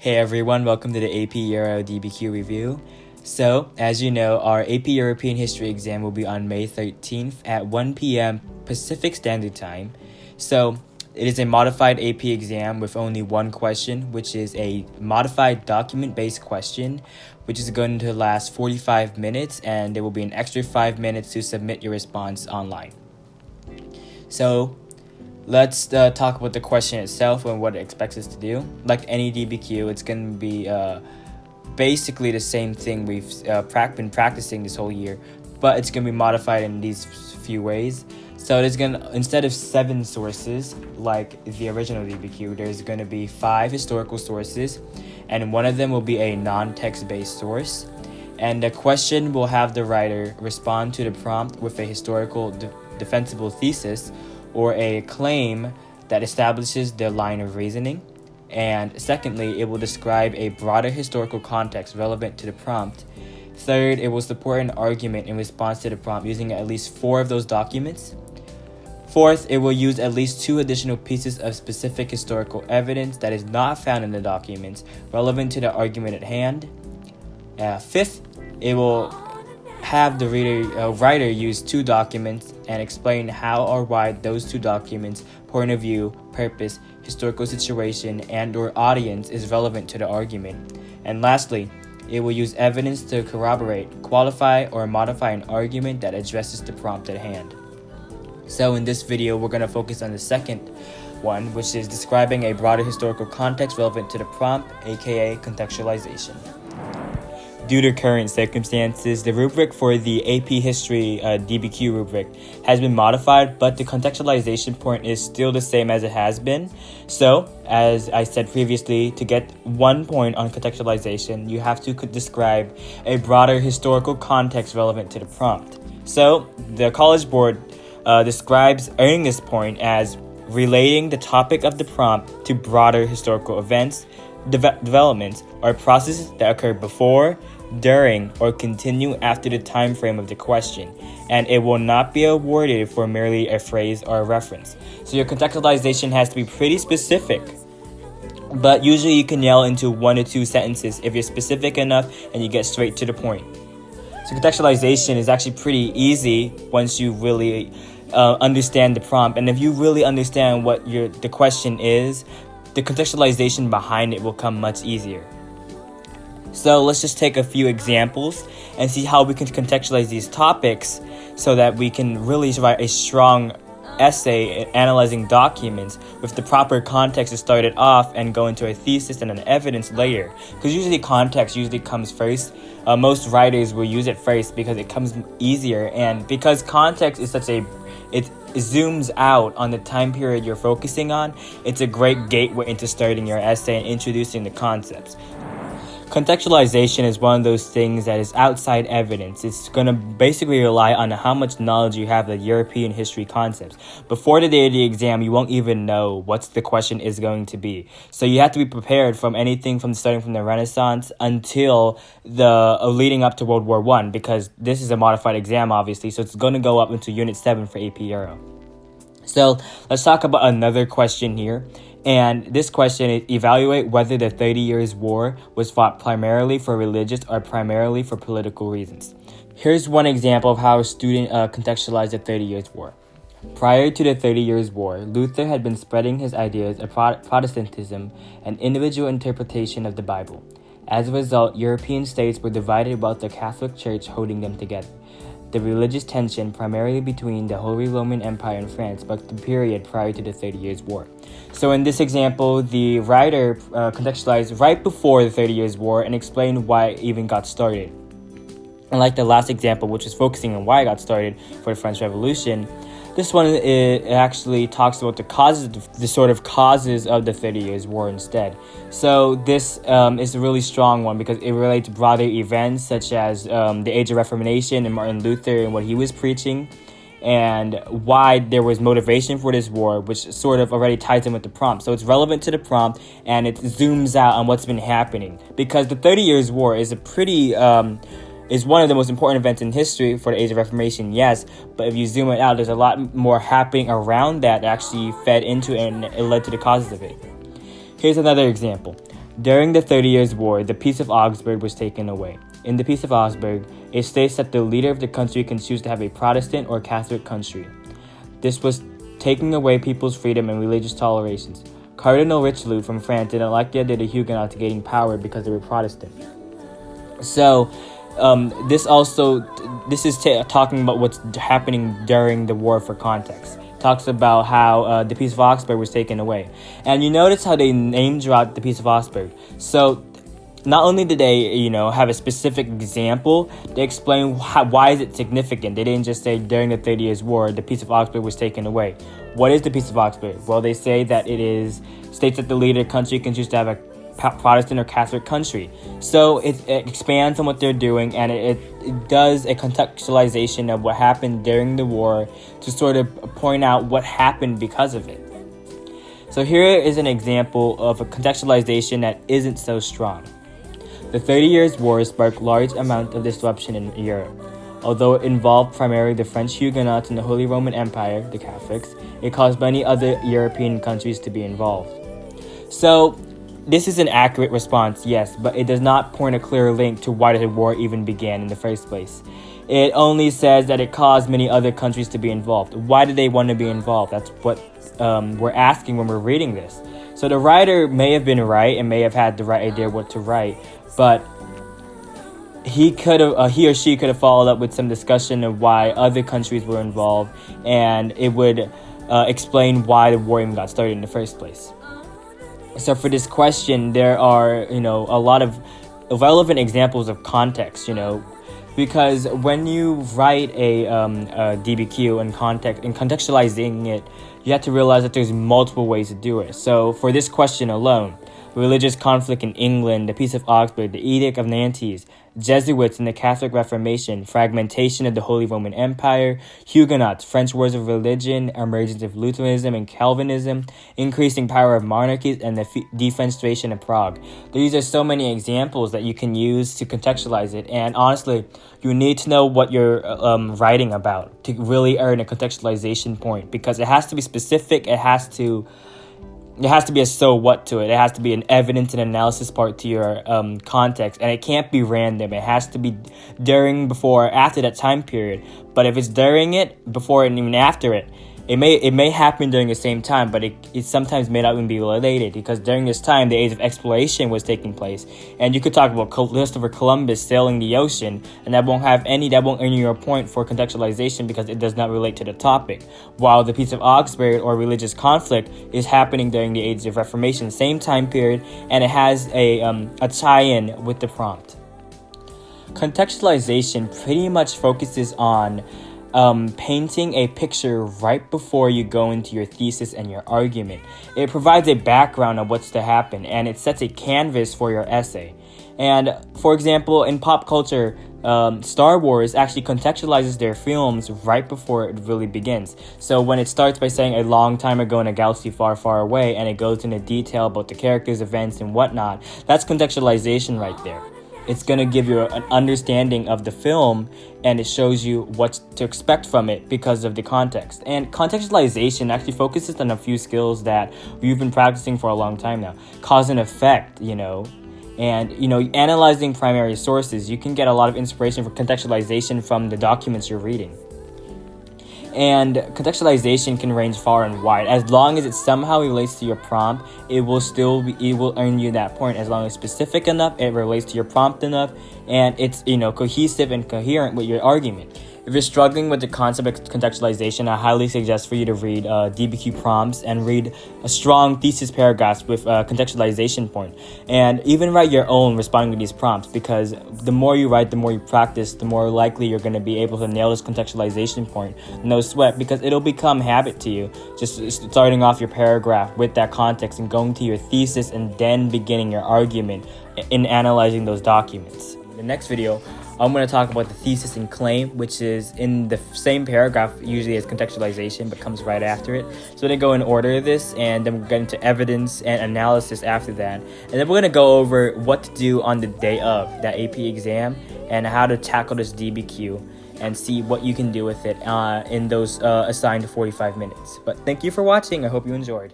Hey everyone, welcome to the AP Euro DBQ review. So, as you know, our AP European History exam will be on May 13th at 1 p.m. Pacific Standard Time. So, it is a modified AP exam with only one question, which is a modified document-based question, which is going to last 45 minutes, and there will be an extra 5 minutes to submit your response online. So, let's talk about the question itself and what it expects us to do. Like any DBQ, it's going to be basically the same thing we've been practicing this whole year, but it's going to be modified in these few ways. So there's going to, instead of 7 sources like the original DBQ, there's going to be 5 historical sources, and one of them will be a non-text based source. And the question will have the writer respond to the prompt with a historical defensible thesis or a claim that establishes their line of reasoning. And secondly, it will describe a broader historical context relevant to the prompt. Third, it will support an argument in response to the prompt using at least 4 of those documents. Fourth, it will use at least 2 additional pieces of specific historical evidence that is not found in the documents relevant to the argument at hand. Fifth, it will have the writer use 2 documents and explain how or why those 2 documents' point of view, purpose, historical situation, and or audience is relevant to the argument. And lastly, it will use evidence to corroborate, qualify, or modify an argument that addresses the prompt at hand. So in this video, we're going to focus on the second one, which is describing a broader historical context relevant to the prompt, aka contextualization. Due to current circumstances, the rubric for the AP History DBQ rubric has been modified, but the contextualization point is still the same as it has been. So, as I said previously, to get 1 point on contextualization, you have to describe a broader historical context relevant to the prompt. So, the College Board describes earning this point as relating the topic of the prompt to broader historical events, developments, or processes that occur before, during, or continue after the time frame of the question, and it will not be awarded for merely a phrase or a reference. So your contextualization has to be pretty specific, but usually you can nail into 1 or 2 sentences if you're specific enough and you get straight to the point. So contextualization is actually pretty easy once you really understand the prompt, and if you really understand what the question is, the contextualization behind it will come much easier. So let's just take a few examples and see how we can contextualize these topics so that we can really write a strong essay analyzing documents with the proper context to start it off and go into a thesis and an evidence later. Because usually context comes first. Most writers will use it first because it comes easier, and because context is it zooms out on the time period you're focusing on, it's a great gateway into starting your essay and introducing the concepts. Contextualization is one of those things that is outside evidence. It's going to basically rely on how much knowledge you have of European history concepts. Before the day of the exam, you won't even know what the question is going to be. So you have to be prepared from anything from starting from the Renaissance until leading up to World War I, because this is a modified exam, obviously, so it's going to go up into Unit 7 for AP Euro. So let's talk about another question here. And this question is evaluate whether the 30 Years' War was fought primarily for religious or primarily for political reasons. Here's one example of how a student contextualized the 30 Years' War. Prior to the 30 Years' War, Luther had been spreading his ideas of Protestantism and individual interpretation of the Bible. As a result, European states were divided about the Catholic Church holding them together. The religious tension primarily between the Holy Roman Empire and France, but the period prior to the 30 Years' War. So in this example, the writer contextualized right before the 30 Years' War and explained why it even got started. Unlike the last example, which was focusing on why it got started for the French Revolution, this one it actually talks about the causes of the 30 Years' War instead. So this is a really strong one because it relates to broader events such as the Age of Reformation and Martin Luther and what he was preaching, and why there was motivation for this war, which sort of already ties in with the prompt. So it's relevant to the prompt, and it zooms out on what's been happening, because the 30 Years' War is is one of the most important events in history for the Age of Reformation, yes, but if you zoom it out, there's a lot more happening around that actually fed into it and it led to the causes of it. Here's another example. During the 30 Years' War, the Peace of Augsburg was taken away. In the Peace of Augsburg, it states that the leader of the country can choose to have a Protestant or Catholic country. This was taking away people's freedom and religious tolerations. Cardinal Richelieu from France didn't like the idea of the Huguenots gaining power because they were Protestant. So, this is talking about what's happening during the war for context. Talks about how the Peace of Augsburg was taken away. And you notice how they name dropped the Peace of Augsburg. So, not only did they, have a specific example, they explain why is it significant. They didn't just say during the 30 Years' War, the Peace of Augsburg was taken away. What is the Peace of Augsburg? Well, they say that states that the leader of the country can choose to have a Protestant or Catholic country. So it expands on what they're doing, and it does a contextualization of what happened during the war to sort of point out what happened because of it. So here is an example of a contextualization that isn't so strong. The 30 Years' War sparked large amount of disruption in Europe. Although it involved primarily the French Huguenots and the Holy Roman Empire, the Catholics, it caused many other European countries to be involved. So, this is an accurate response, yes, but it does not point a clear link to why the war even began in the first place. It only says that it caused many other countries to be involved. Why did they want to be involved? That's what we're asking when we're reading this. So the writer may have been right and may have had the right idea what to write, but he or she could have followed up with some discussion of why other countries were involved, and it would explain why the war even got started in the first place. So for this question, there are, a lot of relevant examples of context, because when you write a DBQ in contextualizing it, you have to realize that there's multiple ways to do it. So for this question alone, religious conflict in England, the Peace of Augsburg, the Edict of Nantes, Jesuits in the Catholic Reformation, fragmentation of the Holy Roman Empire, Huguenots, French wars of religion, emergence of Lutheranism and Calvinism, increasing power of monarchies, and the defenestration of Prague. These are so many examples that you can use to contextualize it, and honestly, you need to know what you're writing about to really earn a contextualization point, because it has to be specific, it has to be a so what to it. It has to be an evidence and analysis part to your context, and it can't be random. It has to be during, before, after that time period. But if it's during it, before, and even after it, it may happen during the same time, but it sometimes may not even be related, because during this time, the age of exploration was taking place, and you could talk about Christopher Columbus sailing the ocean, and that won't earn you a point for contextualization because it does not relate to the topic. While the Peace of Augsburg or religious conflict is happening during the age of Reformation, same time period, and it has a tie-in with the prompt. Contextualization pretty much focuses on painting a picture right before you go into your thesis and your argument. It provides a background of what's to happen, and it sets a canvas for your essay. And for example, in pop culture, Star Wars actually contextualizes their films right before it really begins. So when it starts by saying a long time ago in a galaxy far, far away, and it goes into detail about the characters, events, and whatnot, that's contextualization right there. It's going to give you an understanding of the film, and it shows you what to expect from it because of the context. And contextualization actually focuses on a few skills that we've been practicing for a long time now. Cause and effect, and, analyzing primary sources. You can get a lot of inspiration for contextualization from the documents you're reading. And contextualization can range far and wide. As long as it somehow relates to your prompt, it will earn you that point. As long as it's specific enough, it relates to your prompt enough, and it's cohesive and coherent with your argument. If you're struggling with the concept of contextualization, I highly suggest for you to read DBQ prompts and read a strong thesis paragraphs with contextualization point. And even write your own responding to these prompts, because the more you write, the more you practice, the more likely you're going to be able to nail this contextualization point. No sweat, because it'll become habit to you, just starting off your paragraph with that context and going to your thesis and then beginning your argument in analyzing those documents. In the next video, I'm going to talk about the thesis and claim, which is in the same paragraph usually as contextualization, but comes right after it. So we're going to go in order of this, and then we're going to evidence and analysis after that. And then we're going to go over what to do on the day of that AP exam and how to tackle this DBQ and see what you can do with it in those assigned 45 minutes. But thank you for watching. I hope you enjoyed.